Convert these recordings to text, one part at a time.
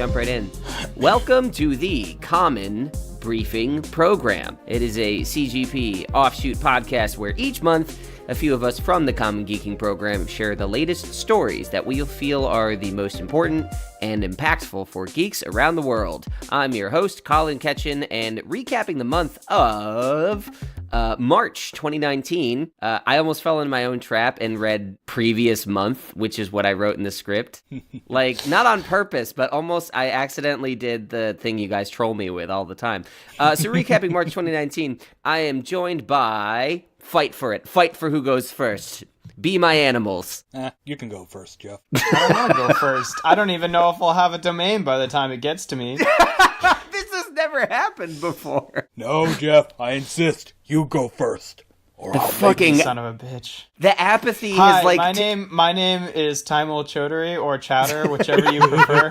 jump right in. Welcome to the Common Briefing Program. It is a CGP offshoot podcast where each month a few of us from the Common Geeking Program share the latest stories that we feel are the most important and impactful for geeks around the world. I'm your host, Colin Ketchen, and recapping the month of March 2019, I almost fell in my own trap and read previous month, which is what I wrote in the script. Like, not on purpose, but almost I accidentally did the thing you guys troll me with all the time. So recapping March 2019, I am joined by... Fight for it. Fight for who goes first. Be my animals. You can go first, Jeff. I don't want to go first. I don't even know if I'll have a domain by the time it gets to me. This has never happened before. No, Jeff, I insist. You go first. Or I'll fucking Son of a bitch. The apathy Hi, is like... my name is Timel Chowdhury or Chowder, whichever you prefer.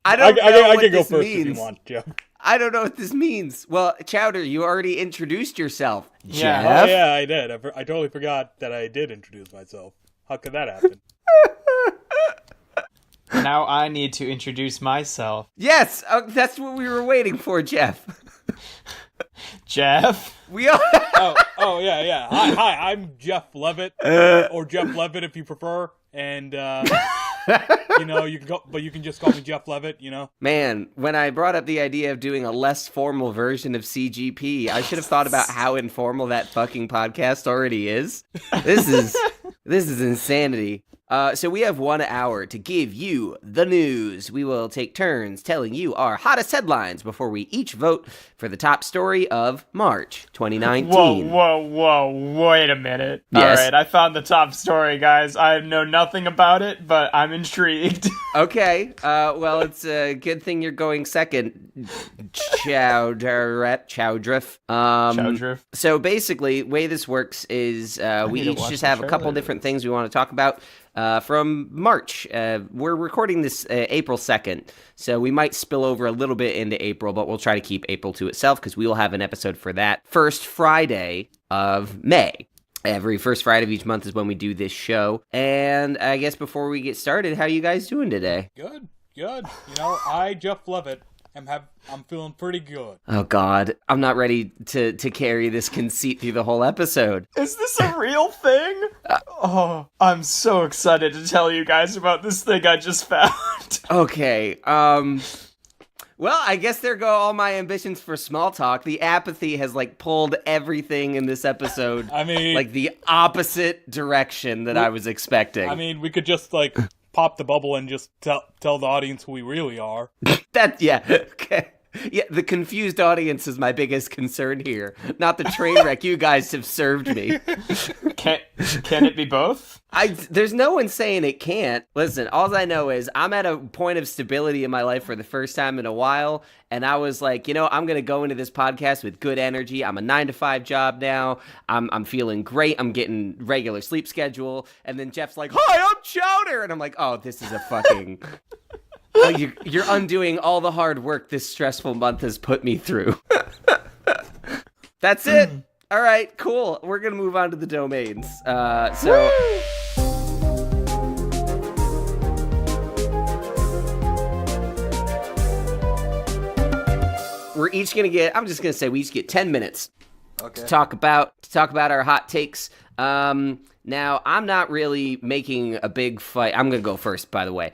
I don't know I what can go this first means. if you want, Jeff. I don't know what this means. Well, Chowder, you already introduced yourself. Yeah. Jeff? Oh, yeah, I did. I totally forgot that I did introduce myself. How could that happen? Now I need to introduce myself. Yes, that's what we were waiting for, Jeff. Jeff? We all... yeah. Hi, I'm Jeff Leavitt, or Jeff Leavitt if you prefer, and you can just call me Jeff Leavitt, Man, when I brought up the idea of doing a less formal version of CGP, I should have thought about how informal that fucking podcast already is. This is insanity. So we have 1 hour to give you the news. We will take turns telling you our hottest headlines before we each vote for the top story of March 2019. Whoa, wait a minute. Yes. Alright, I found the top story, guys. I know nothing about it, but I'm intrigued. Okay, well, it's a good thing you're going second, Chowdriff. Chowdriff. So basically, the way this works is we need to each watch just the have a couple trailer. different things we want to talk about from March. We're recording this April 2nd, so we might spill over a little bit into April, but we'll try to keep April to itself because we will have an episode for that first Friday of May. Every first Friday of each month is when we do this show. And I guess before we get started, how are you guys doing today? Good. I, Jeff Leavitt, I'm feeling pretty good. Oh, God. I'm not ready to carry this conceit through the whole episode. Is this a real thing? I'm so excited to tell you guys about this thing I just found. Okay, well, I guess there go all my ambitions for small talk. The apathy has, pulled everything in this episode. I mean... the opposite direction that I was expecting. I mean, we could just, pop the bubble and just tell the audience who we really are. Okay. Yeah, the confused audience is my biggest concern here, not the train wreck you guys have served me. Can it be both? There's no one saying it can't. Listen, all I know is I'm at a point of stability in my life for the first time in a while, and I was like, I'm going to go into this podcast with good energy. I'm a 9-to-5 job now. I'm feeling great. I'm getting regular sleep schedule. And then Jeff's like, "Hi, I'm Chowder," and I'm like, "Oh, this is a fucking." Oh, you're undoing all the hard work this stressful month has put me through. That's it. All right, cool. We're going to move on to the domains. We're each going to get, I'm just going to say we each get 10 minutes to talk about our hot takes. Now, I'm not really making a big fight. I'm going to go first, by the way.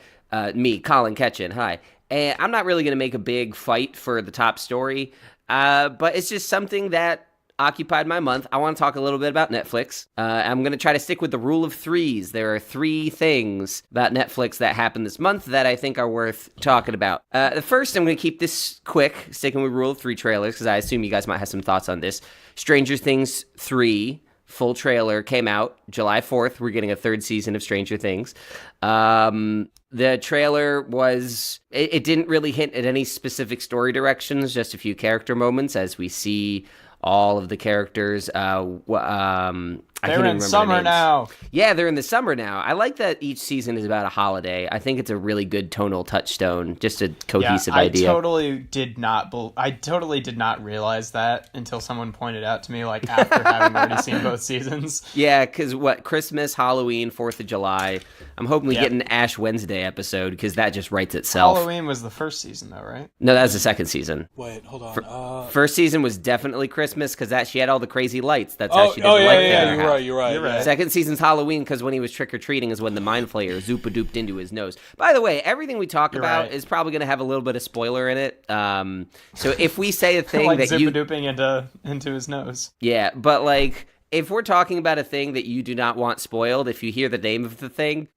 Me, Colin Ketchen, hi. And I'm not really going to make a big fight for the top story, but it's just something that occupied my month. I want to talk a little bit about Netflix. I'm going to try to stick with the rule of threes. There are 3 things about Netflix that happened this month that I think are worth talking about. The first, I'm going to keep this quick, sticking with rule of 3 trailers, because I assume you guys might have some thoughts on this. Stranger Things 3. Full trailer came out July 4th. We're getting a 3rd season of Stranger Things. The trailer was... It didn't really hint at any specific story directions, just a few character moments as we see all of the characters. I They're in summer now. Yeah, they're in the summer now. I like that each season is about a holiday. I think it's a really good tonal touchstone, just a cohesive idea. I totally did not realize that until someone pointed out to me, like, after having already seen both seasons. Yeah, because Christmas, Halloween, 4th of July. I'm hoping we get an Ash Wednesday episode, because that just writes itself. Halloween was the first season, though, right? No, that was the second season. Wait, hold on. First season was definitely Christmas, because she had all the crazy lights. That's how she did the light thing. You're right. Yeah. Second season's Halloween, because when he was trick-or-treating is when the Mind Flayer zoopa-dooped into his nose. By the way, everything we talk about is probably going to have a little bit of spoiler in it. So if we say a thing like that zoopa-dooping into his nose. Yeah, but like, if we're talking about a thing that you do not want spoiled, if you hear the name of the thing,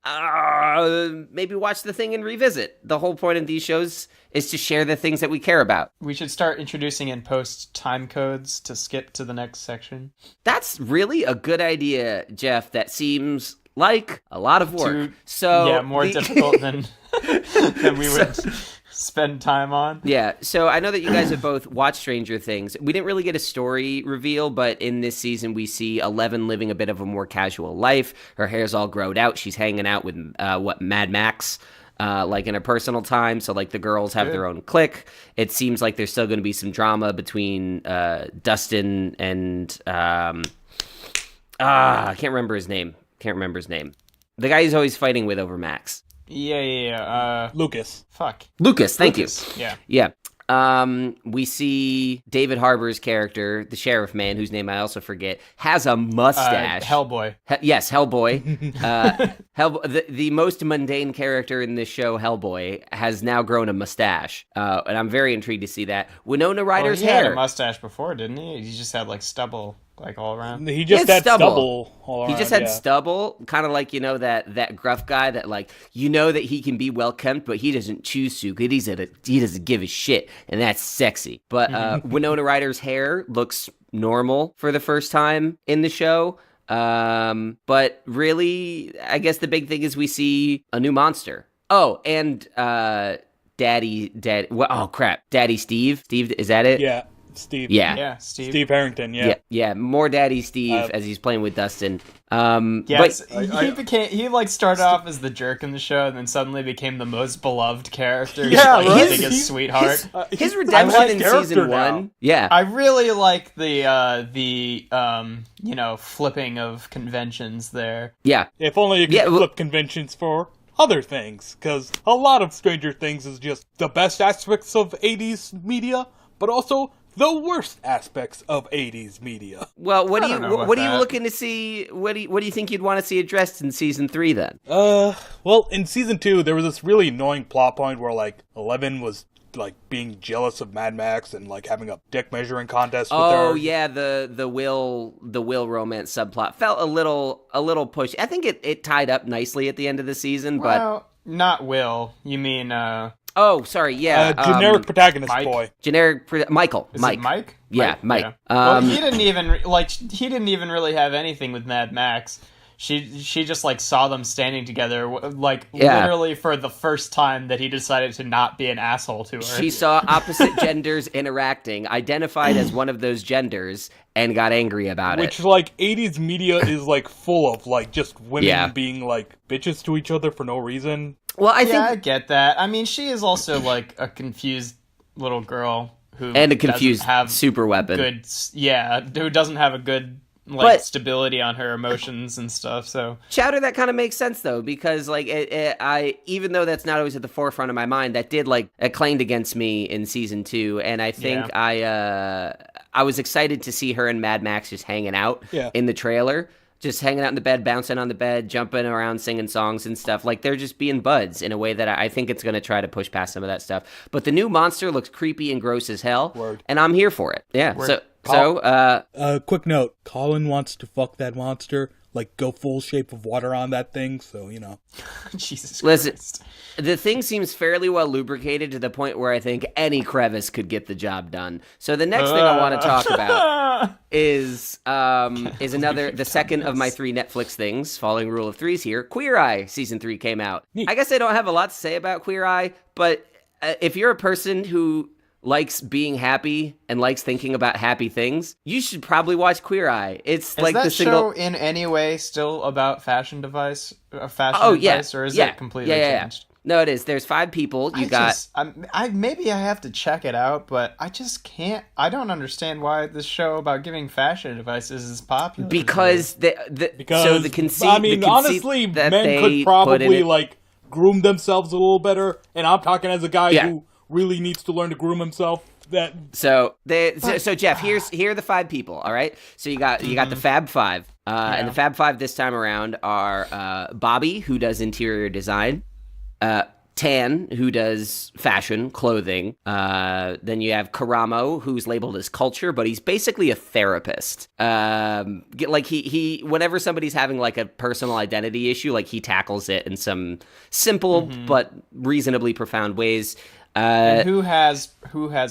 maybe watch the thing and revisit. The whole point of these shows is to share the things that we care about. We should start introducing in post time codes to skip to the next section. That's really a good idea, Jeff. That seems like a lot of work. More difficult than we would spend time on. Yeah, so I know that you guys have both watched Stranger Things. We didn't really get a story reveal, but in this season we see Eleven living a bit of a more casual life. Her hair's all growed out. She's hanging out with Mad Max, like in her personal time. So like the girls have their own clique. It seems like there's still going to be some drama between Dustin and I can't remember his name. The guy he's always fighting with over Max. Yeah. Lucas. Fuck. Lucas, thank you. Yeah. We see David Harbour's character, the sheriff man, whose name I also forget, has a mustache. Hellboy. Yes, Hellboy. The most mundane character in this show, Hellboy, has now grown a mustache, and I'm very intrigued to see that. Winona Ryder's hair. He had a mustache before, didn't he? He just had like stubble. Like all around. He just had stubble all around. He just had stubble, kind of like, that gruff guy that, like, that he can be well kempt, but he doesn't choose to because he doesn't give a shit, and that's sexy. But Winona Ryder's hair looks normal for the first time in the show. But really, I guess the big thing is we see a new monster. Oh, and Daddy Steve. Steve, is that it? Yeah. Steve. Yeah, Steve Harrington. Yeah. More Daddy Steve as he's playing with Dustin. Yes, but he started off as the jerk in the show, and then suddenly became the most beloved character. Yeah, right. Biggest sweetheart. His redemption in season 1. Yeah, I really like the flipping of conventions there. Yeah, if only you could flip conventions for other things, because a lot of Stranger Things is just the best aspects of 80s media, but also the worst aspects of 80s media. Well, what are you looking to see? What do you think you'd want to see addressed in season 3 then? Well, in season 2 there was this really annoying plot point where like Eleven was like being jealous of Mad Max and like having a dick measuring contest with her. Oh yeah, the Will romance subplot felt a little push. I think it tied up nicely at the end of the season, well, not Will. You mean Oh, sorry, yeah. Generic protagonist Mike? boy. Michael. Is it Mike? Yeah, Mike. Yeah. Well, he didn't even really have anything with Mad Max. She just like saw them standing together, literally for the first time that he decided to not be an asshole to her. She saw opposite genders interacting, identified as one of those genders, and got angry about it. Which, like, 80s media is, like, full of, like, just women being, like, bitches to each other for no reason. Well, I get that. I mean, she is also, like, a confused little girl who and a confused doesn't have super weapon. Who doesn't have a good stability on her emotions and stuff. So Chowder, that kind of makes sense though, because like I even though that's not always at the forefront of my mind, that did like acclaimed against me in season 2, and I think I was excited to see her and Mad Max just hanging out in the trailer. Just hanging out in the bed, bouncing on the bed, jumping around, singing songs and stuff. Like, they're just being buds in a way that I think it's going to try to push past some of that stuff. But the new monster looks creepy and gross as hell. Word. And I'm here for it. Yeah. Word. Quick note. Colin wants to fuck that monster. Like, go full shape of water on that thing, so, Jesus Christ. Listen, the thing seems fairly well lubricated to the point where I think any crevice could get the job done. So the next thing I want to talk about is the second of my 3 Netflix things, following rule of 3s here. Queer Eye season 3 came out. Neat. I guess I don't have a lot to say about Queer Eye, but if you're a person who likes being happy and likes thinking about happy things, you should probably watch Queer Eye. It's is like that the single. show in any way still about fashion advice, Yes, or is it completely changed? No, it is. There's 5 people. Maybe I have to check it out, but I just can't. I don't understand why this show about giving fashion advice is popular. Because so the conceit. I mean, honestly, men could probably like groom themselves a little better, and I'm talking as a guy who really needs to learn to groom himself. So Jeff, here are the 5 people. All right, so you got the Fab Five, and the Fab Five this time around are Bobby, who does interior design, Tan, who does fashion, clothing. Then you have Karamo, who's labeled as culture, but he's basically a therapist. Like he whenever somebody's having like a personal identity issue, like he tackles it in some simple but reasonably profound ways. And who has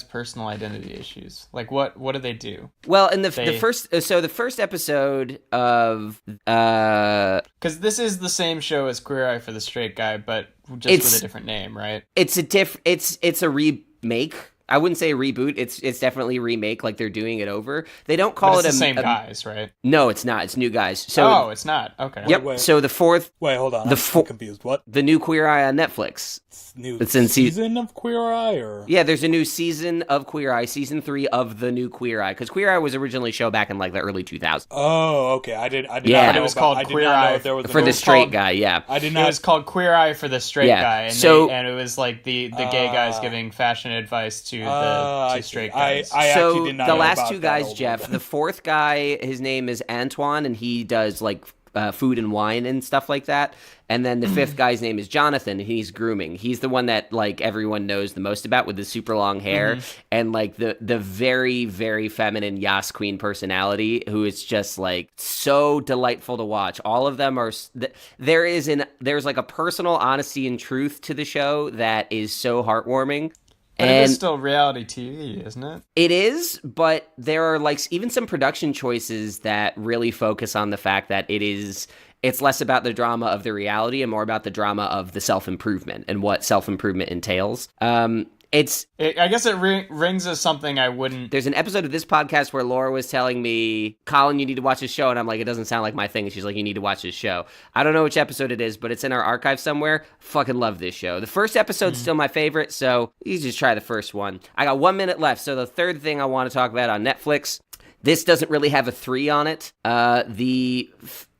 personal identity issues? Like what do they do? Well, in the first episode of because this is the same show as Queer Eye for the Straight Guy, but just with a different name, right? It's a remake. I wouldn't say a reboot. It's definitely a remake. Like they're doing it over. They don't call it the same guys, right? No, it's not. It's new guys. So it's not. Okay. Yep. Wait. So the fourth. Wait, hold on. I'm confused. What? The new Queer Eye on Netflix. It's in season of Queer Eye, or there's a new season of Queer Eye, season 3 of the new Queer Eye, because Queer Eye was originally show back in like the early 2000s. Oh, okay. I did. Yeah, it was called Queer Eye for the straight guy. Yeah, I did not. It was called Queer Eye for the Straight Guy, and it was like the gay guys giving fashion advice to the straight guys. I actually did not the know last about 2 guys, that. Jeff. The 4th guy, his name is Antoine, and he does like food and wine and stuff like that. And then the 5th guy's name is Jonathan, and he's grooming. He's the one that like everyone knows the most about with the super long hair and like the very, very feminine Yas Queen personality, who is just like so delightful to watch. All of them are. There's like a personal honesty and truth to the show that is so heartwarming. But it is still reality TV, isn't it? It is, but there are like even some production choices that really focus on the fact that it's less about the drama of the reality and more about the drama of the self-improvement and what self-improvement entails. I guess it rings as something I wouldn't... There's an episode of this podcast where Laura was telling me, Colin, you need to watch this show. And I'm like, it doesn't sound like my thing. And she's like, you need to watch this show. I don't know which episode it is, but it's in our archive somewhere. Fucking love this show. The first episode's still my favorite, so you just try the first one. I got 1 minute left. So the third thing I want to talk about on Netflix, this doesn't really have a 3 on it. The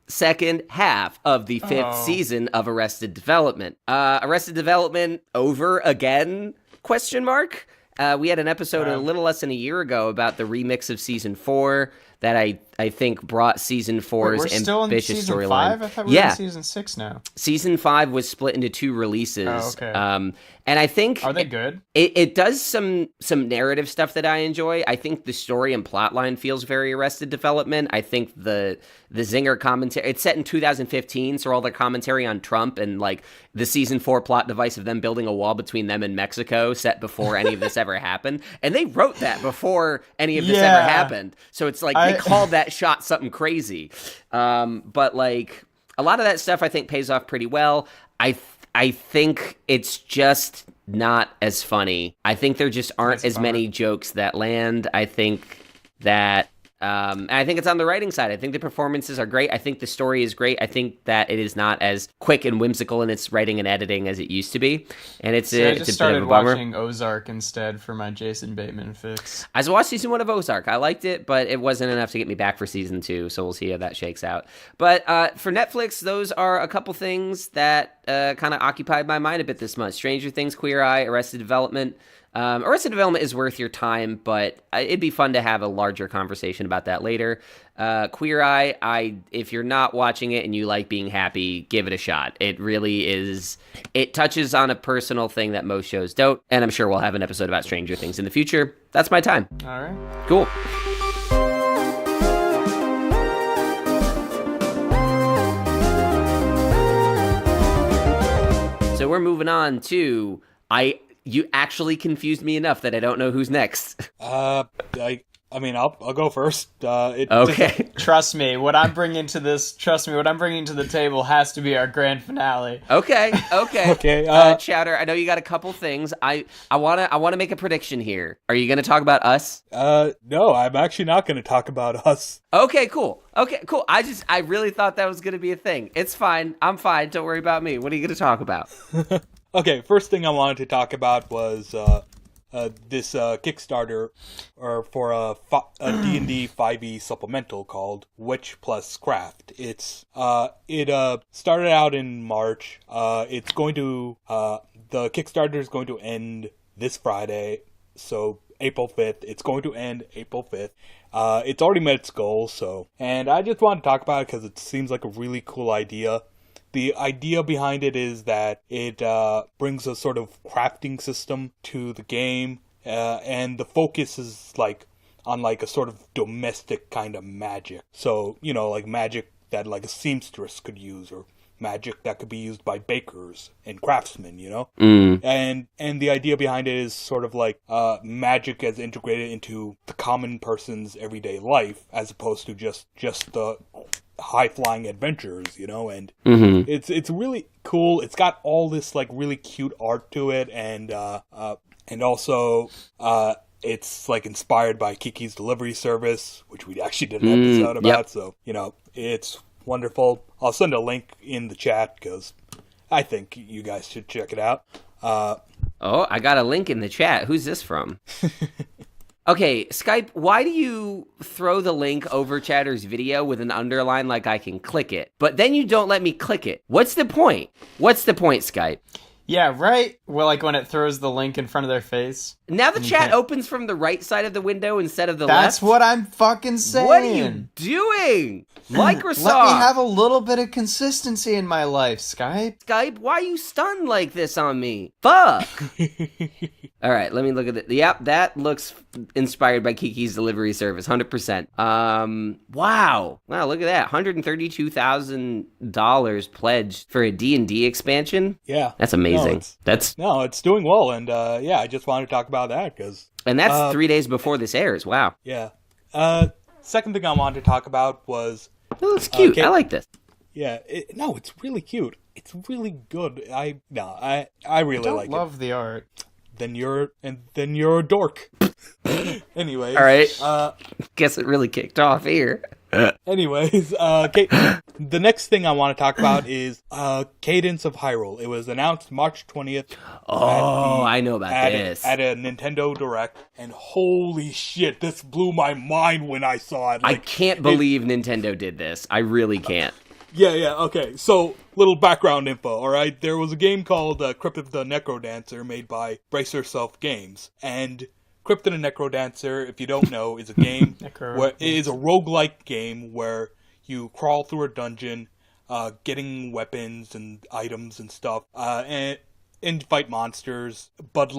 second half of the 5th season of Arrested Development. Arrested Development over again? ? We had an episode a little less than a year ago about the remix of season 4 that I think brought season 4's ambitious storyline. 5? I thought we were in season 6 now. Season 5 was split into 2 releases. Oh, okay. And I think... Are they good? It does some narrative stuff that I enjoy. I think the story and plotline feels very Arrested Development. I think the Zinger commentary... It's set in 2015, so all the commentary on Trump and like the season 4 plot device of them building a wall between them and Mexico set before any of this ever happened. And they wrote that before any of this ever happened. So it's like they called that shot something crazy. But like a lot of that stuff I think pays off pretty well. I think it's just not as funny. I think there just aren't as many jokes that land. I think that and I think it's on the writing side. I think the performances are great. I think the story is great. I think that it is not as quick and whimsical in its writing and editing as it used to be. And I just started watching Ozark instead for my Jason Bateman fix. I watched season 1 of Ozark. I liked it, but it wasn't enough to get me back for season 2. So we'll see how that shakes out. But for Netflix, those are a couple things that kind of occupied my mind a bit this month. Stranger Things, Queer Eye, Arrested Development. Arrested Development is worth your time, but it'd be fun to have a larger conversation about that later. Queer Eye, if you're not watching it and you like being happy, give it a shot. It really is. It touches on a personal thing that most shows don't, and I'm sure we'll have an episode about Stranger Things in the future. That's my time. All right. Cool. So we're moving on to... You actually confused me enough that I don't know who's next. I mean, I'll go first. Okay. Trust me, what I'm bringing to the table has to be our grand finale. Okay. Okay. Chowder, I know you got a couple things. I wanna make a prediction here. Are you gonna talk about us? No, I'm actually not gonna talk about us. Okay, cool. I really thought that was gonna be a thing. It's fine. I'm fine. Don't worry about me. What are you gonna talk about? Okay, first thing I wanted to talk about was this Kickstarter for a D&D 5e supplemental called Witch Plus Craft. It started out in March. It's going to the Kickstarter is going to end this Friday, so April 5th. It's going to end April 5th. It's already met its goal, and I just wanted to talk about it because it seems like a really cool idea. The idea behind it is that it brings a sort of crafting system to the game, and the focus is on a sort of domestic kind of magic. So, like magic that like a seamstress could use, or magic that could be used by bakers and craftsmen, And the idea behind it is sort of like magic as integrated into the common person's everyday life, as opposed to just the high-flying adventures, and it's really cool. It's got all this like really cute art to it, and also it's like inspired by Kiki's Delivery Service, which we actually did an episode about. Yep. So it's wonderful. I'll send a link in the chat because I think you guys should check it out. I got a link in the chat. Who's this from? Okay, Skype, why do you throw the link over Chowder's video with an underline like I can click it, but then you don't let me click it? What's the point? Skype? Yeah, right? Well, like when it throws the link in front of their face. Now the chat opens from the right side of the window instead of the left? That's what I'm fucking saying. What are you doing? Microsoft! Let me have a little bit of consistency in my life, Skype. Skype, why are you stunned like this on me? Fuck! Alright, let me look at it. Yep, that looks inspired by Kiki's Delivery Service, 100%. Wow, look at that. $132,000 pledged for a D&D expansion? Yeah. That's amazing. It's doing well, and I just wanted to talk about that, because... And that's 3 days before this airs, wow. Yeah. Second thing I wanted to talk about was... It looks cute, I like this. Yeah, it's really cute. It's really good. I really like it. I love the art. Then you're a dork. Anyways. All right. Guess it really kicked off here. Anyways, the next thing I want to talk about is Cadence of Hyrule. It was announced March 20th. I know about this. At a Nintendo Direct, and holy shit, this blew my mind when I saw it. I can't believe Nintendo did this. I really can't. Yeah, okay. So, little background info, alright? There was a game called Crypt of the Necrodancer made by Brace Yourself Games, and Crypt of the Necrodancer, if you don't know, is a game where it is a roguelike game where you crawl through a dungeon, getting weapons and items and stuff, and fight monsters. But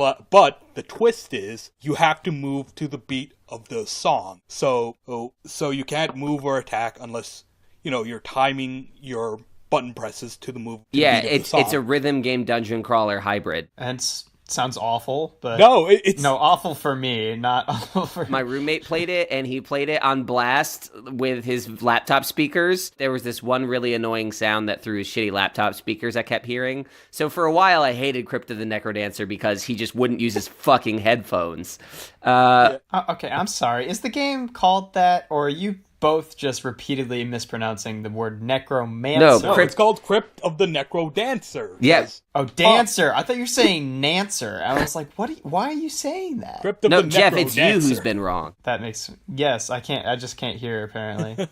the twist is you have to move to the beat of the song. So you can't move or attack unless you're timing your button presses to the move. It's a rhythm game dungeon crawler hybrid. And sounds awful, but it's awful for me, not awful for my roommate played it, and he played it on blast with his laptop speakers. There was this one really annoying sound that through his shitty laptop speakers I kept hearing. So for a while I hated Crypt of the Necrodancer because he just wouldn't use his fucking headphones. Okay, I'm sorry. Is the game called that, or are you both just repeatedly mispronouncing the word necromancer? No, it's called Crypt of the Necrodancer. Yes. Oh, dancer. I thought you were saying Nancer. I was like, why are you saying that? Crypt of no, the Jeff, Necrodancer. it's you who's been wrong. That makes... Yes, I just can't hear, apparently.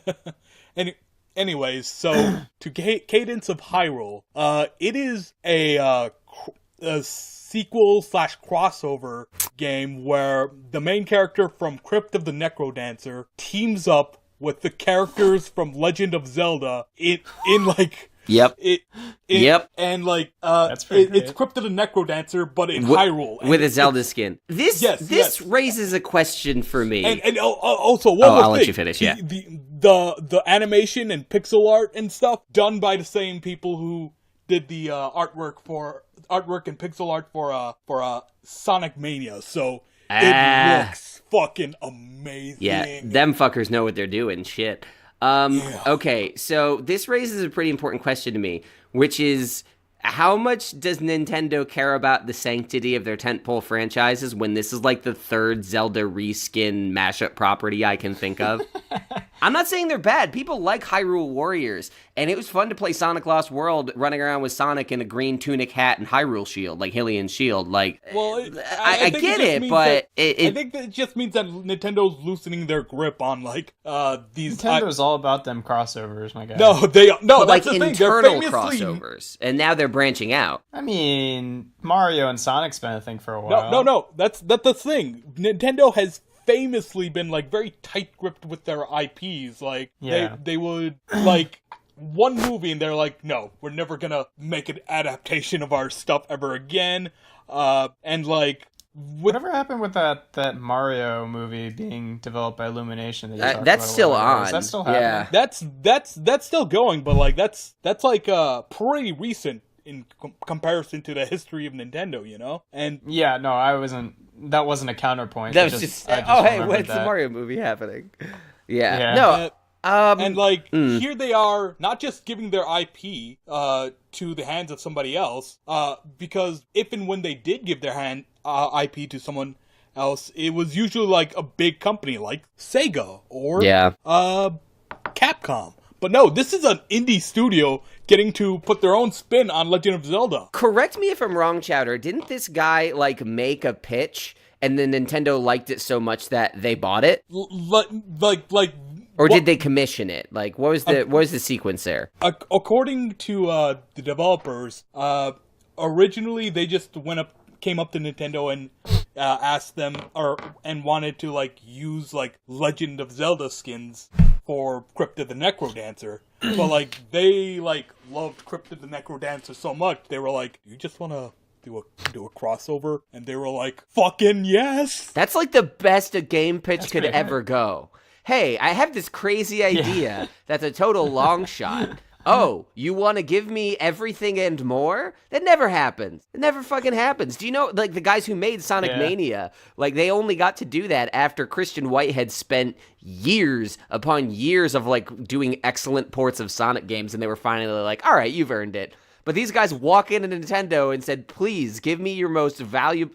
Anyways, so to Cadence of Hyrule, it is a sequel/crossover game where the main character from Crypt of the Necrodancer teams up with the characters from Legend of Zelda in like... Yep. And like That's pretty great. It's Crypt of the Necrodancer, but in Hyrule with a Zelda skin. This raises a question for me. And also one more I'll thing. let you finish. Yeah. The animation and pixel art and stuff done by the same people who did the artwork and pixel art for Sonic Mania. So it looks fucking amazing. Yeah, them fuckers know what they're doing. Shit. Okay, so this raises a pretty important question to me, which is, how much does Nintendo care about the sanctity of their tentpole franchises when this is like the third Zelda reskin mashup property I can think of? I'm not saying they're bad. People like Hyrule Warriors, and it was fun to play Sonic Lost World running around with Sonic in a green tunic hat and Hyrule Shield, like Hylian Shield. Like, well, I get it, but I think that it just means that Nintendo's loosening their grip on like these. Nintendo's all about them crossovers, my guy. No, but like that's the internal thing. crossovers, and now they're branching out. I mean, Mario and Sonic's been a thing for a while. No. That's the thing. Nintendo has famously been like very tight-gripped with their IPs. Like they would like one movie and they're like, no, we're never gonna make an adaptation of our stuff ever again. And like whatever happened with that Mario movie being developed by Illumination? That's still on. Is that still happening? Yeah, that's still going, but like that's like pretty recent in comparison to the history of Nintendo, you know? And yeah, no, that wasn't a counterpoint. That was just hey, when's the Mario movie happening? Yeah. No. And like here they are not just giving their IP to the hands of somebody else, because if and when they did give their IP to someone else, it was usually like a big company like Sega or Capcom. But no, this is an indie studio getting to put their own spin on Legend of Zelda. Correct me if I'm wrong, Chowder. Didn't this guy like make a pitch and then Nintendo liked it so much that they bought it? Or did they commission it? Like, what was the sequence there? According to the developers, originally they just came up to Nintendo and asked them and wanted to like use like Legend of Zelda skins for Crypt of the Necrodancer. But like they like loved Crypt of the Necrodancer so much, they were like, you just want to do a crossover? And they were like, fucking yes. That's like the best a game pitch could ever go. Hey, I have this crazy idea that's a total long shot. Oh, you want to give me everything and more? That never happens. It never fucking happens. Do you know, like, the guys who made Sonic Mania, like, they only got to do that after Christian Whitehead spent years upon years of, like, doing excellent ports of Sonic games, and they were finally like, all right, you've earned it. But these guys walk into Nintendo and said, please, give me your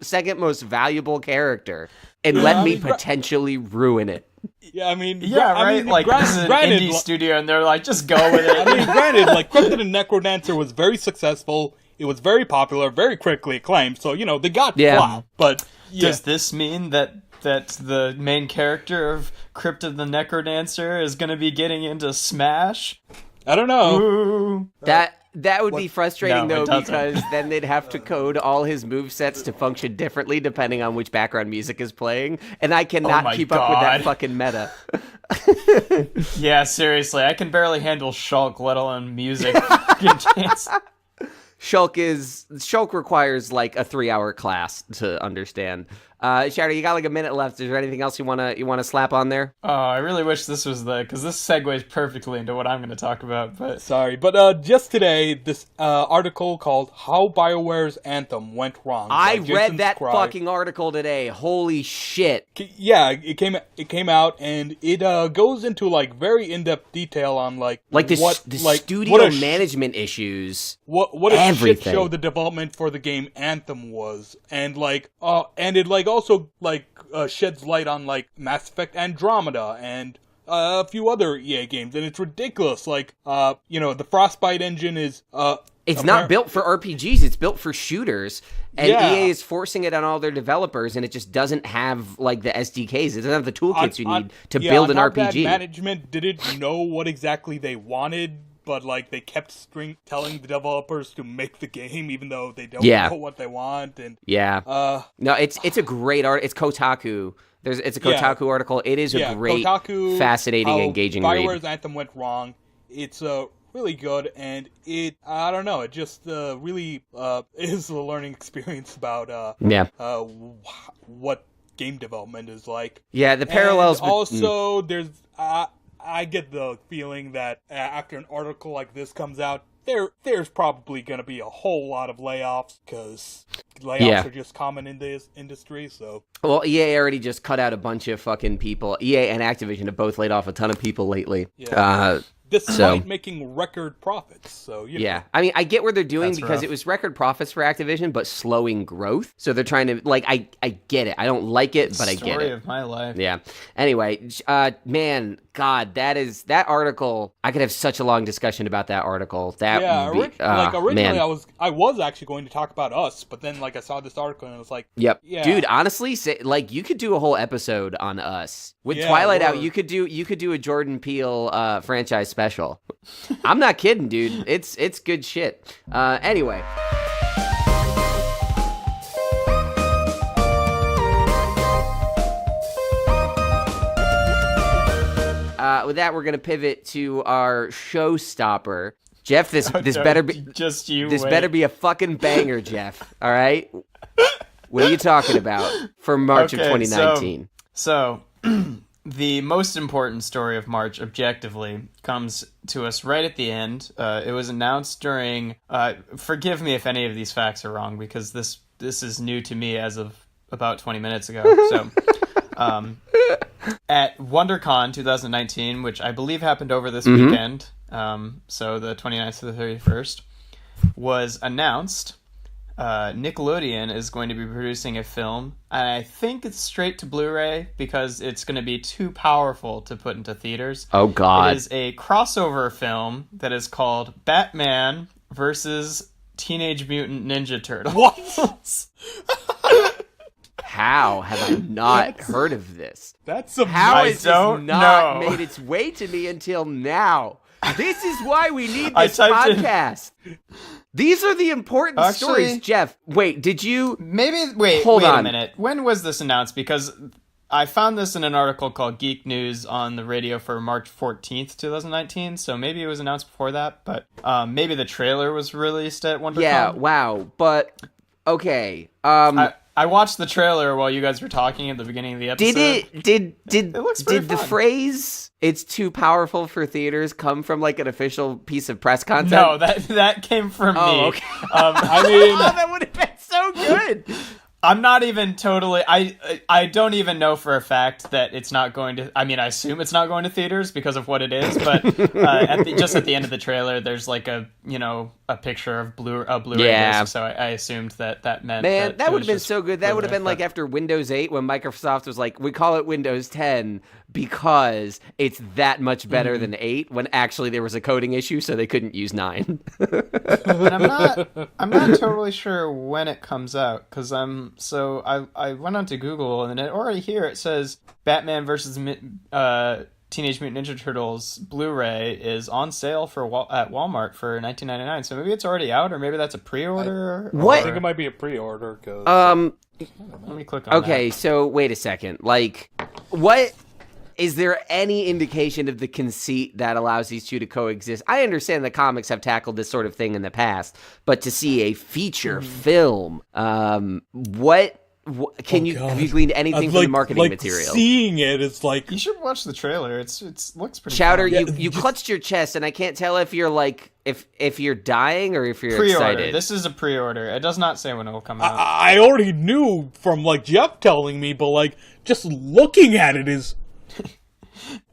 second most valuable character, and let me potentially ruin it. Yeah, I mean... Yeah, right? Like, this is an indie studio, and they're like, just go with it. I mean, granted, like, Crypt of the Necrodancer was very successful. It was very popular, very critically acclaimed, so, you know, they got clout. But, does this mean that the main character of Crypt of the Necrodancer is going to be getting into Smash? I don't know. Ooh. That would be frustrating, though, because then they'd have to code all his movesets to function differently depending on which background music is playing, and I cannot keep up with that fucking meta. Yeah, seriously, I can barely handle Shulk, let alone music. Shulk requires like a 3-hour class to understand. Chowder, you got like a minute left. Is there anything else you wanna slap on there? Oh, I really wish this was because this segues perfectly into what I'm going to talk about. But sorry, but just today, this article called "How BioWare's Anthem Went Wrong." I read that fucking article today. Holy shit! Yeah, it came out, and it goes into like very in-depth detail on the studio management issues. What a shit show the development for the game Anthem was, and it also sheds light on like Mass Effect Andromeda and a few other EA games, and it's ridiculous. Like the Frostbite engine is it's not built for RPGs, it's built for shooters, and EA is forcing it on all their developers, and it just doesn't have like the SDKs. It doesn't have the toolkits you need to build an RPG. Management didn't know what exactly they wanted, but like they kept telling the developers to make the game even though they don't know what they want. And no, it's a great art. It's Kotaku. It's a Kotaku article. It is a great, Kotaku, fascinating, engaging read. BioWare's Anthem went wrong. It's really good, and I don't know, it just really is a learning experience about what game development is like. Yeah, the parallels. And also, there's I get the feeling that after an article like this comes out, there's probably going to be a whole lot of layoffs, because layoffs are just common in this industry. So, well, EA already just cut out a bunch of fucking people. EA and Activision have both laid off a ton of people lately. Yeah. Despite making record profits, so yeah. I mean, I get what they're doing because it was record profits for Activision, but slowing growth. So they're trying to I get it. I don't like it, but I get it. Story of my life. Yeah. Anyway, man, God, that article. I could have such a long discussion about that article. Originally man. I was actually going to talk about Us, but then I saw this article and I was like, yep, yeah. Dude. Honestly, you could do a whole episode on Us with Twilight out. You could do a Jordan Peele franchise special. I'm not kidding, dude. It's good shit. Anyway. With that, we're gonna pivot to our showstopper. Jeff, this better be just you. This better be a fucking banger, Jeff. All right. What are you talking about for March of 2019? So the most important story of March, objectively, comes to us right at the end. It was announced during. Forgive me if any of these facts are wrong, because this is new to me as of about 20 minutes ago. So. At WonderCon 2019, which I believe happened over this weekend, so the 29th to the 31st, was announced. Nickelodeon is going to be producing a film, and I think it's straight to Blu-ray because it's going to be too powerful to put into theaters. Oh, God. It is a crossover film that is called Batman versus Teenage Mutant Ninja Turtles. What? How have I not heard of this? That's amazing. How has this not made its way to me until now? This is why we need this podcast. These are the important stories, Jeff. Wait, did you... Wait a minute. When was this announced? Because I found this in an article called Geek News on the radio for March 14th, 2019, so maybe it was announced before that, but maybe the trailer was released at WonderCon. Yeah, wow, but... Okay, I watched the trailer while you guys were talking at the beginning of the episode. Did the phrase "it's too powerful for theaters" come from an official piece of press content? No, that came from me. Okay. I mean, that would have been so good. I'm not even totally... I don't even know for a fact that it's not going to... I mean, I assume it's not going to theaters because of what it is, but just at the end of the trailer, there's a picture of Blu-ray disc, so I assumed that meant... Man, that would have been so good. That would have been after Windows 8 when Microsoft was like, we call it Windows 10 because it's that much better than 8, when actually there was a coding issue, so they couldn't use 9. And I'm not totally sure when it comes out, because I went onto Google, and already here it says Batman versus Teenage Mutant Ninja Turtles Blu-ray is on sale at Walmart for $19.99. So maybe it's already out, or maybe that's a pre-order. What? I think it might be a pre-order. Let me click on that. Okay, so wait a second. What? Is there any indication of the conceit that allows these two to coexist? I understand that comics have tackled this sort of thing in the past, but to see a feature film, what have you gleaned anything from the marketing material? Seeing it, it's like... You should watch the trailer. It looks pretty Chowder, fun. you clutched your chest, and I can't tell if you're if you're dying or if you're pre-order. excited. This is a pre-order. It does not say when it will come out. I already knew from Jeff telling me, but just looking at it is...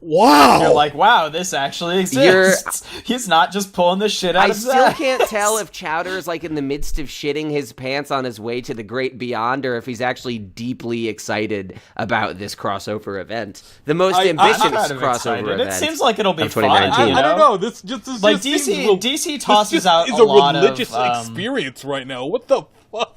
Wow! You're like, wow, this actually exists. He's not just pulling the shit out of his ass. I still can't tell if Chowder is in the midst of shitting his pants on his way to the great beyond, or if he's actually deeply excited about this crossover event. The most ambitious crossover event. It seems like it'll be fun. I don't know. This just DC tosses out is a lot of religious experience right now. What the fuck?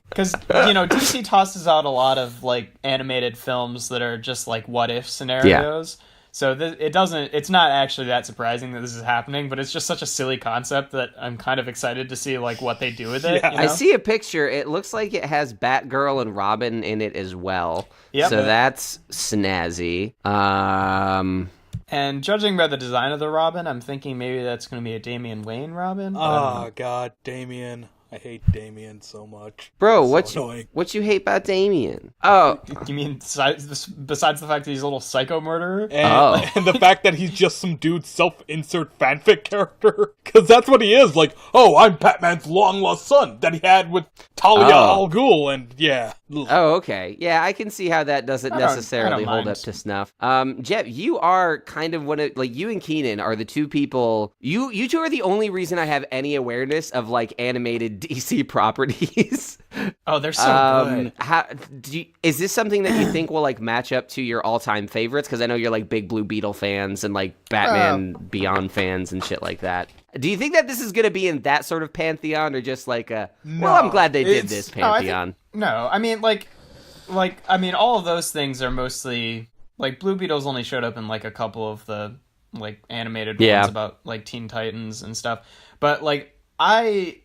Because DC tosses out a lot of animated films that are just what if scenarios. Yeah. So it's not actually that surprising that this is happening, but it's just such a silly concept that I'm kind of excited to see what they do with it. Yeah. I see a picture. It looks like it has Batgirl and Robin in it as well. Yep. So that's snazzy. And judging by the design of the Robin, I'm thinking maybe that's going to be a Damian Wayne Robin. Oh, God, Damian. I hate Damien so much. Bro, So what you hate about Damien? Oh. You mean besides the fact that he's a little psycho murderer? And the fact that he's just some dude's self-insert fanfic character. Because that's what he is. Like, oh, I'm Batman's long-lost son that he had with Talia al Ghul, and yeah. Oh, okay. Yeah, I can see how that doesn't necessarily hold up to snuff. Jeff, you are kind of one of, like, you and Keenan are the two people, you two are the only reason I have any awareness of, like, animated DC properties. Oh, they're so good. Is this something that you think will, like, match up to your all-time favorites? Because I know you're, like, big Blue Beetle fans and, like, Batman Beyond fans and shit like that. Do you think that this is going to be in that sort of pantheon, or just like a, well, I'm glad they did this pantheon? I mean, all of those things are mostly, like, Blue Beetle's only showed up in, like, a couple of the, like, animated ones about, like, Teen Titans and stuff. But, like, I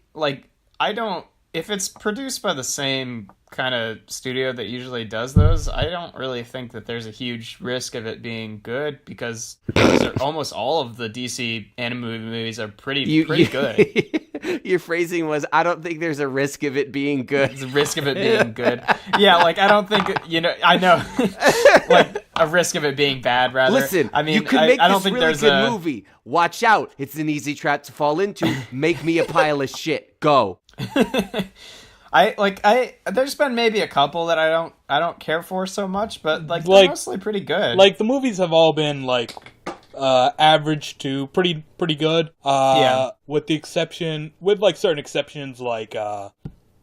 don't, if it's produced by the same kind of studio that usually does those, I don't really think that there's a huge risk of it being good, because almost all of the DC animated movies are pretty good. Your phrasing was, I don't think there's a risk of it being good. There's a risk of it being good. Yeah, like, I don't think, I know, like, a risk of it being bad, rather. Listen, I mean, you can make I don't this think really there's good movie. Watch out. It's an easy trap to fall into. Make me a pile of shit. Go. There's been maybe a couple that I don't care for so much, but like they're mostly pretty good. Like, the movies have all been like average to pretty good. With certain exceptions, like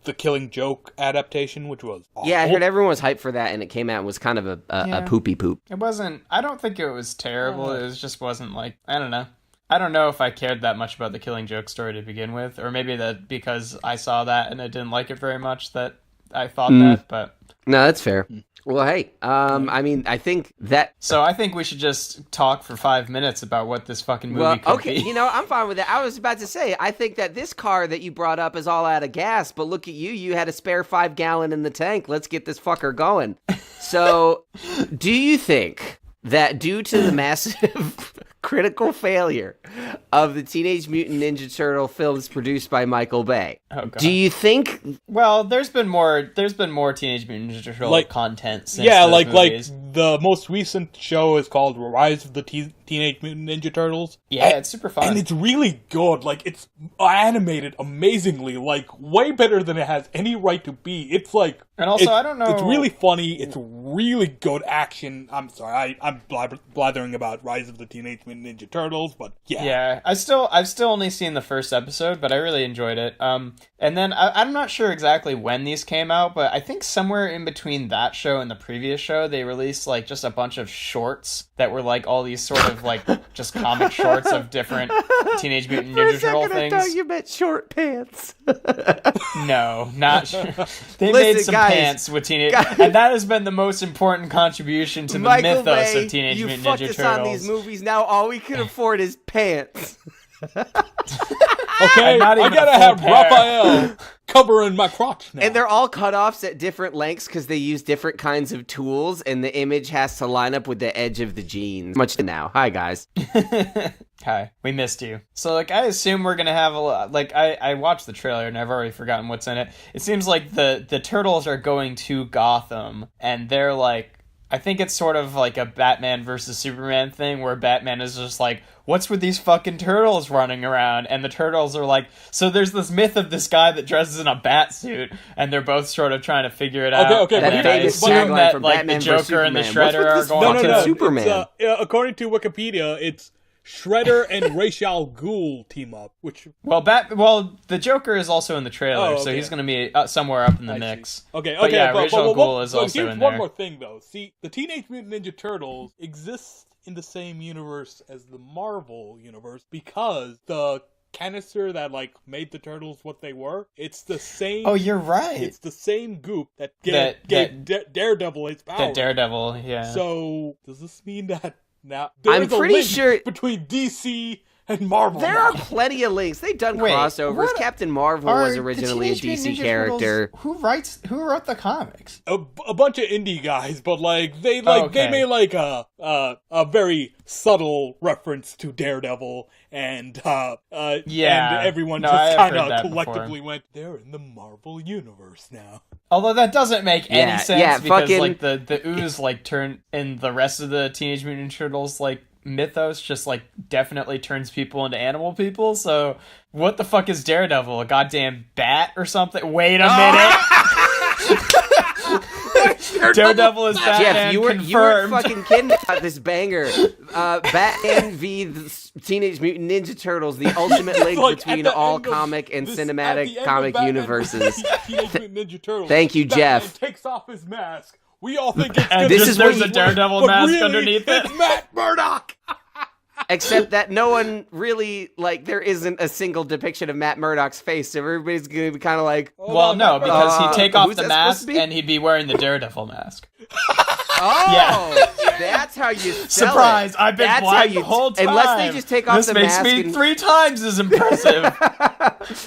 the Killing Joke adaptation, which was awful. Yeah, I heard everyone was hyped for that, and it came out and was kind of a poopy poop. It wasn't. I don't think it was terrible. It just wasn't, like, I don't know. I don't know if I cared that much about the Killing Joke story to begin with, or maybe that because I saw that and I didn't like it very much that I thought that, but... No, that's fair. Well, hey, I mean, I think that... So I think we should just talk for 5 minutes about what this fucking movie could be. You know, I'm fine with that. I was about to say, I think that this car that you brought up is all out of gas, but look at you, you had a spare 5-gallon in the tank. Let's get this fucker going. So, do you think that due to the massive critical failure of the Teenage Mutant Ninja Turtle films produced by Michael Bay, do you think... Well, there's been more Teenage Mutant Ninja Turtle content since those movies. The most recent show is called Rise of the Teenage Mutant Ninja Turtles. Yeah, it's super fun. And it's really good. Like, it's animated amazingly, like, way better than it has any right to be. It's like... And also, I don't know... It's really funny. It's really good action. I'm sorry, I'm blathering about Rise of the Teenage Mutant Ninja Turtles, but yeah. Yeah, I've still only seen the first episode, but I really enjoyed it. And then I'm not sure exactly when these came out, but I think somewhere in between that show and the previous show, they released, like, just a bunch of shorts that were, like, all these sort of, like, just comic shorts of different Teenage Mutant Ninja Turtle things. I thought you meant short pants. No, not sure. They made some pants with Teenage... And that has been the most important contribution to the Michael mythos Bay, of Teenage Mutant Ninja Turtles. You fucked us on these movies. Now all we can afford is pants. Okay, I gotta have Raphael covering my crotch now. And they're all cutoffs at different lengths because they use different kinds of tools, and the image has to line up with the edge of the jeans. Much to now. Hi, guys. Hi, we missed you. So, like, I assume we're gonna have a lot. Like, I watched the trailer and I've already forgotten what's in it. It seems like the turtles are going to Gotham, and they're like, I think it's sort of like a Batman versus Superman thing where Batman is just like, what's with these fucking turtles running around? And the turtles are like, so there's this myth of this guy that dresses in a bat suit, and they're both sort of trying to figure it out. Okay, and that famous assume that, from like, Batman the Joker and the Shredder are going to Superman. According to Wikipedia, it's Shredder and Ra's al Ghul team up, which... Well, the Joker is also in the trailer, so he's going to be somewhere up in the mix. Okay, but yeah, Ra's al Ghul is also in there. One more thing, though. See, the Teenage Mutant Ninja Turtles exists in the same universe as the Marvel universe because the canister that, like, made the turtles what they were, it's the same... Oh, you're right. It's the same goop that gave Daredevil his power. That Daredevil, yeah. So, does this mean that now I'm pretty sure between DC and Marvel. There now. are plenty of links. They've done crossovers. Captain Marvel was originally a DC character. Who wrote the comics? A bunch of indie guys, but they made like a very subtle reference to Daredevil, and and everyone just kind of collectively went, they're in the Marvel universe now. Although that doesn't make any sense because the ooze turn in the rest of the Teenage Mutant Ninja Turtles mythos just definitely turns people into animal people. So what the fuck is Daredevil? A goddamn bat or something? Wait a minute. Daredevil is Batman. Jeff, you were fucking kidding about this banger. Batman v the Teenage Mutant Ninja Turtles, the ultimate link between all comic and cinematic comic universes. Teenage Mutant Ninja Turtles. Thank you, Jeff. Batman takes off his mask. We all think it's and there's a Daredevil mask underneath it. It's Matt Murdock. Except that no one really, there isn't a single depiction of Matt Murdock's face, so everybody's going to be kind of well, no, because he'd take off the mask and he'd be wearing the Daredevil mask. That's how you sell Surprise! it. I've been blind the whole time. Unless they just take off the mask. This makes me 3 times as impressive.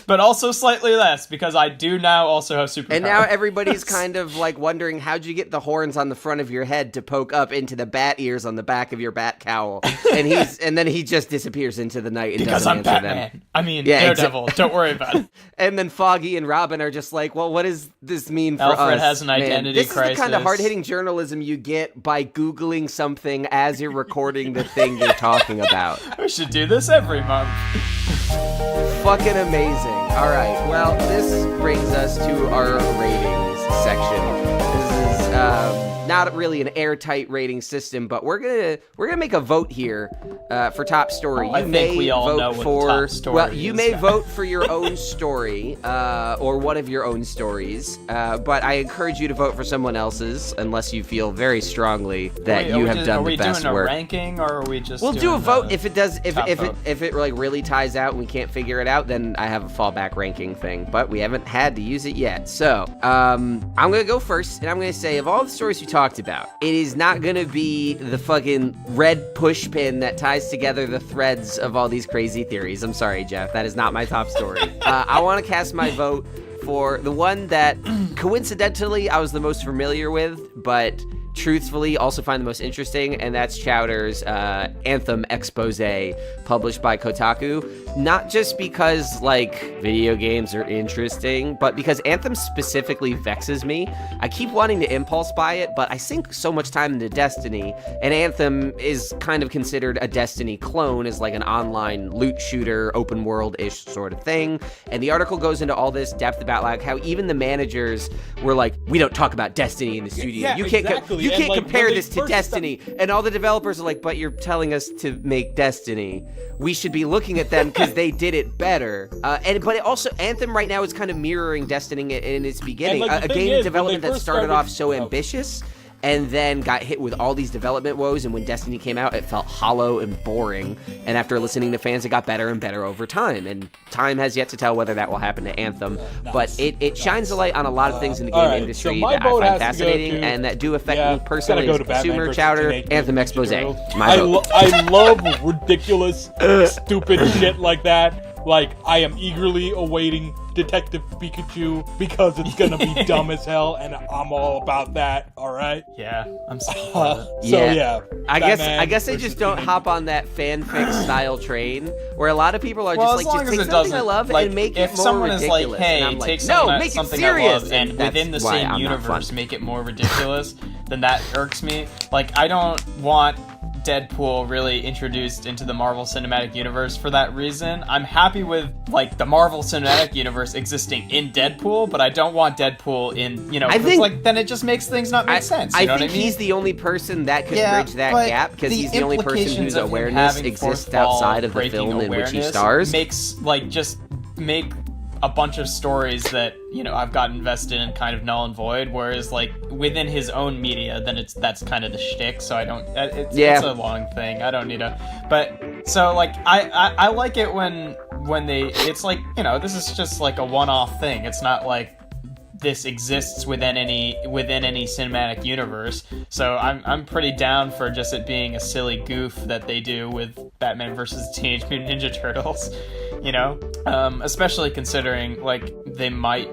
But also slightly less, because I do now also have superpowers. And now everybody's kind of wondering, how'd you get the horns on the front of your head to poke up into the bat ears on the back of your bat cowl? And then he just disappears into the night and because doesn't I'm answer Batman. them. I mean, Daredevil. Don't worry about it. And then Foggy and Robin are just well, what does this mean for us? Alfred has an identity crisis. This is the kind of hard-hitting journalism you get by Googling something as you're recording the thing you're talking about. We should do this every month. Fucking amazing. All right, well, this brings us to our ratings section. This is not really an airtight rating system, but we're gonna make a vote here for top story. I think we all know what the top story is. You may vote for your own story or one of your own stories, but I encourage you to vote for someone else's unless you feel very strongly that you have done the best work. Are we doing a ranking, or are we just? We'll do a vote if it does. If it really ties out and we can't figure it out, then I have a fallback ranking thing. But we haven't had to use it yet, so I'm gonna go first, and I'm gonna say of all the stories you talked about, it is not gonna be the fucking red push pin that ties together the threads of all these crazy theories. I'm sorry, Jeff, that is not my top story. I want to cast my vote for the one that coincidentally I was the most familiar with, but truthfully also find the most interesting, and that's Chowder's Anthem expose published by Kotaku. Not just because video games are interesting, but because Anthem specifically vexes me. I keep wanting to impulse buy it, but I sink so much time into Destiny, and Anthem is kind of considered a Destiny clone, as an online loot shooter, open world-ish sort of thing. And the article goes into all this depth about how even the managers were we don't talk about Destiny in the studio. Yeah, you can't exactly. You can't compare this to Destiny. And all the developers are but you're telling us to make Destiny. We should be looking at them because they did it better. But also, Anthem right now is kind of mirroring Destiny in its beginning. A game development that started off so ambitious and then got hit with all these development woes, and when Destiny came out, it felt hollow and boring, and after listening to fans, it got better and better over time, and time has yet to tell whether that will happen to Anthem, but it shines a light on a lot of things in the game industry that I find fascinating, and that do affect me personally as a consumer. Chowder, Anthem expose. My vote. I love ridiculous, stupid shit like that. I am eagerly awaiting Detective Pikachu because it's gonna be dumb as hell, and I'm all about that. All right. Yeah, I'm so I guess they just don't hop on that fanfic style train where a lot of people are just just take something I love and make it more ridiculous. If someone is hey, take something I love and within the same universe make it more ridiculous, then that irks me. I don't want Deadpool really introduced into the Marvel Cinematic Universe for that reason. I'm happy with the Marvel Cinematic Universe existing in Deadpool, but I don't want Deadpool in I think then it just makes things not make sense. I think he's the only person that could bridge that gap because he's the only person whose awareness exists outside of the film in which he stars. Makes just make a bunch of stories that I've got invested in kind of null and void, whereas within his own media, then that's kind of the shtick. So I don't. It's a long thing. I don't need to. But so I like it when they. It's this is just a one-off thing. It's not this exists within any cinematic universe. So I'm pretty down for just it being a silly goof that they do with Batman versus Teenage Mutant Ninja Turtles, you know, especially considering like they might,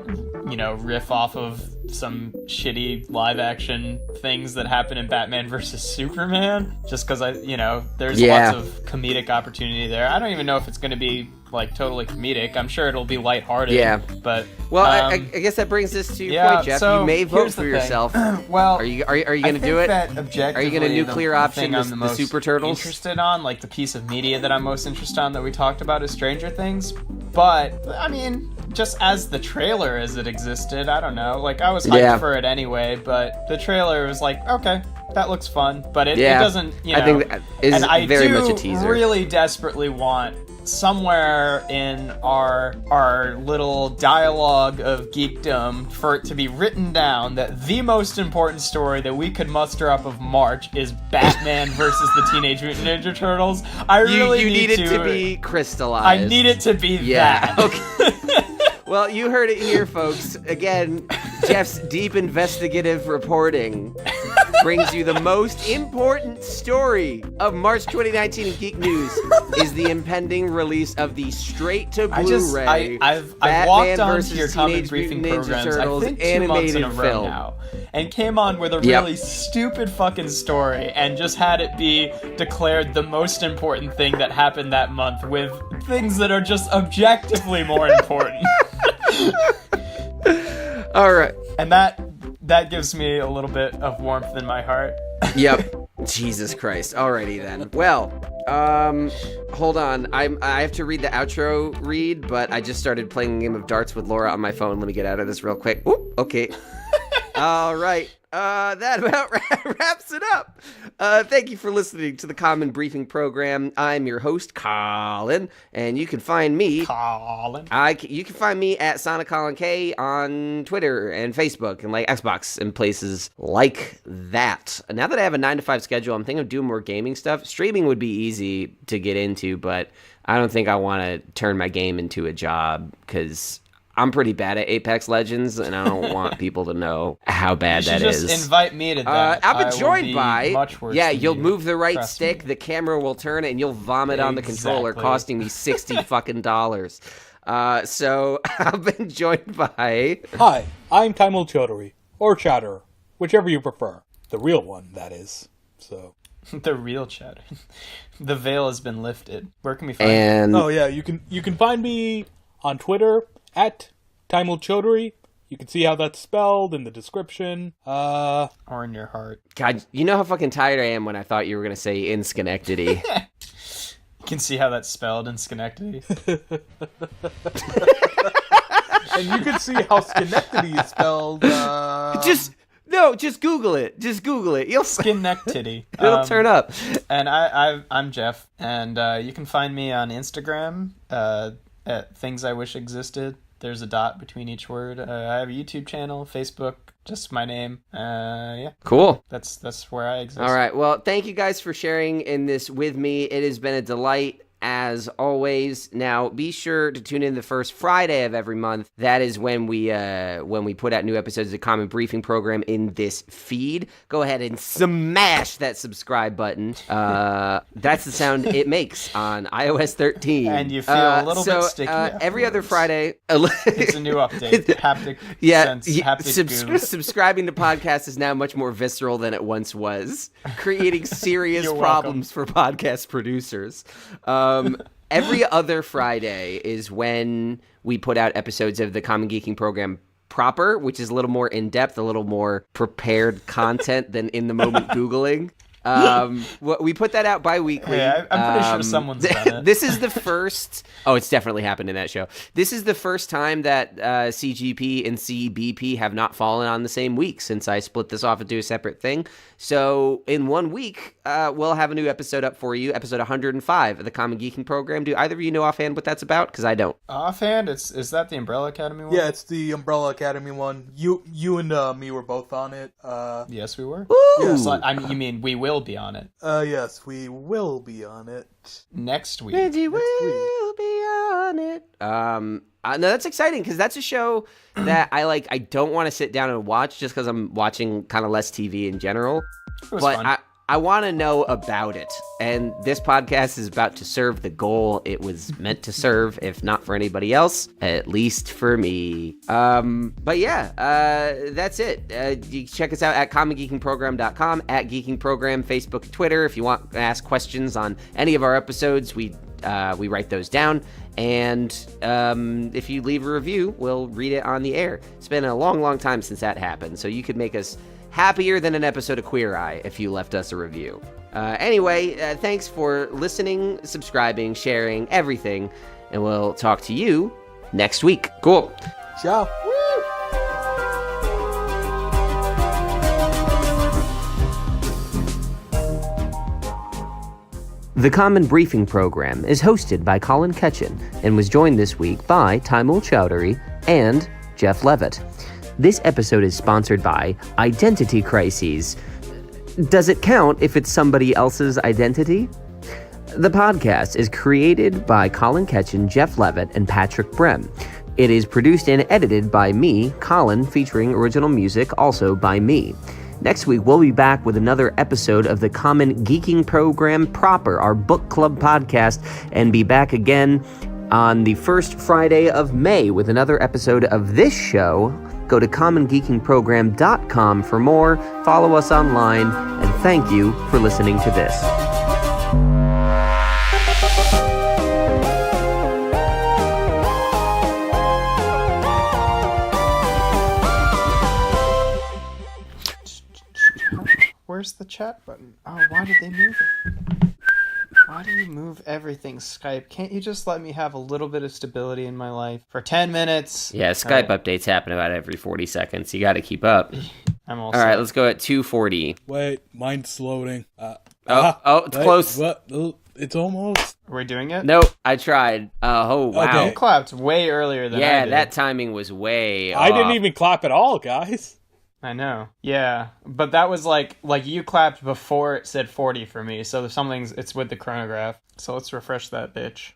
you know, riff off of some shitty live action things that happen in Batman versus Superman, just because there's lots of comedic opportunity there. I don't even know if it's going to be like totally comedic. I'm sure it'll be lighthearted. Yeah, but I guess that brings us to your point, Jeff. So you may vote for yourself. Well, are you going to do it? Are you going to nuclear option the Super Turtles? Interested on like the piece of media that I'm most interested on that we talked about is Stranger Things. But I mean, just as the trailer as it existed, I don't know. Like I was hyped for it anyway, but the trailer was like, okay, that looks fun, but it doesn't. You know, I think that is very much a teaser. I really desperately want somewhere in our little dialogue of geekdom for it to be written down that the most important story that we could muster up of March is Batman versus the Teenage Mutant Ninja Turtles. You need it to be crystallized. I need it to be that. Okay. Well, you heard it here, folks. Again, Jeff's deep investigative reporting brings you the most important story of March 2019 in Geek News is the impending release of the straight-to-Blu-ray I've walked on to your comic briefing programs, I think 2 months in a row now, and came on with a really stupid fucking story and just had it be declared the most important thing that happened that month with things that are just objectively more important. All right. And that gives me a little bit of warmth in my heart. Yep. Jesus Christ. Alrighty then. Well, hold on. I have to read the outro read, but I just started playing a game of darts with Laura on my phone. Let me get out of this real quick. Ooh, okay. All right. That about wraps it up. Thank you for listening to the Common Briefing Program. I'm your host, Colin, and you can find me, you can find me at SonicColinK on Twitter and Facebook and like Xbox and places like that. Now that I have a 9-to-5 schedule, I'm thinking of doing more gaming stuff. Streaming would be easy to get into, but I don't think I want to turn my game into a job because I'm pretty bad at Apex Legends, and I don't want people to know how bad that is. Just invite me to that. I've been joined by... Much worse you'll move the right stick, the camera will turn, and you'll vomit on the controller, costing me $60 fucking dollars. So I've been joined by... Hi, I'm Taimul Chaudhary, or Chowder, whichever you prefer. The real one, that is. So... The real Chowder. The veil has been lifted. Where can we find you? Oh yeah, you can find me on Twitter at Taimul Chaudhary. You can see how that's spelled in the description. Or in your heart. God, you know how fucking tired I am when I thought you were going to say in Schenectady. You can see how that's spelled in Schenectady. And you can see how Schenectady is spelled. Just Google it. Just Google it. You'll Schenectady. It'll turn up. And I'm Jeff, and you can find me on Instagram at Things I Wish Existed. There's a dot between each word. I have a YouTube channel, Facebook, just my name. Cool. That's where I exist. All right. Well, thank you guys for sharing in this with me. It has been a delight. As always, now be sure to tune in the first Friday of every month. That is when we put out new episodes of the Common Briefing Program in this feed. Go ahead and smash that subscribe button. That's the sound it makes on iOS 13. And you feel a little bit sticky. Every other Friday, it's a new update. Haptic sense, haptic goo. Subscribing to podcasts is now much more visceral than it once was, creating serious problems for podcast producers. Every other Friday is when we put out episodes of the Common Geeking Program proper, which is a little more in-depth, a little more prepared content than in-the-moment Googling. We put that out bi-weekly. Yeah, I'm pretty sure someone's done it. This is the first... Oh, it's definitely happened in that show. This is the first time that CGP and CBP have not fallen on the same week since I split this off into a separate thing. So in 1 week, we'll have a new episode up for you, episode 105 of the Common Geeking Program. Do either of you know offhand what that's about? Because I don't. Offhand? Is that the Umbrella Academy one? Yeah, it's the Umbrella Academy one. You and me were both on it. Yes, we were. Ooh. Yes, you mean we will be on it? Yes, we will be on it. Next week. We'll be on it. No, that's exciting because that's a show that I don't want to sit down and watch just because I'm watching kind of less TV in general. It was but fun. I want to know about it. And this podcast is about to serve the goal it was meant to serve, if not for anybody else, at least for me. But yeah, that's it. You can check us out at commongeekingprogram.com, at Geeking Program, Facebook, Twitter. If you want to ask questions on any of our episodes, we write those down. And if you leave a review, we'll read it on the air. It's been a long, long time since that happened, so you could make us happier than an episode of Queer Eye if you left us a review. Anyway, thanks for listening, subscribing, sharing, everything, and we'll talk to you next week. Cool. Ciao. The Common Briefing Program is hosted by Colin Ketchen and was joined this week by Taimul Chowdhury and Jeff Leavitt. This episode is sponsored by Identity Crises. Does it count if it's somebody else's identity? The podcast is created by Colin Ketchen, Jeff Leavitt, and Patrick Brehm. It is produced and edited by me, Colin, featuring original music also by me. Next week, we'll be back with another episode of the Common Geeking Program proper, our book club podcast, and be back again on the first Friday of May with another episode of this show. Go to commongeekingprogram.com for more, follow us online, and thank you for listening to this. Where's the chat button? Oh, why did they move it? Why do you move everything, Skype? Can't you just let me have a little bit of stability in my life for 10 minutes? Yeah, Skype updates happen about every 40 seconds. You got to keep up. I'm all right, let's go at 2:40. Wait, mine's loading. It's close. What? It's almost. Are we doing it? Nope, I tried. Oh, wow. Okay. You clapped way earlier than I Yeah, did. that timing was way I didn't off. even clap at all, guys. I know. Yeah, but that was like you clapped before it said 40 for me, so it's with the chronograph. So let's refresh that bitch.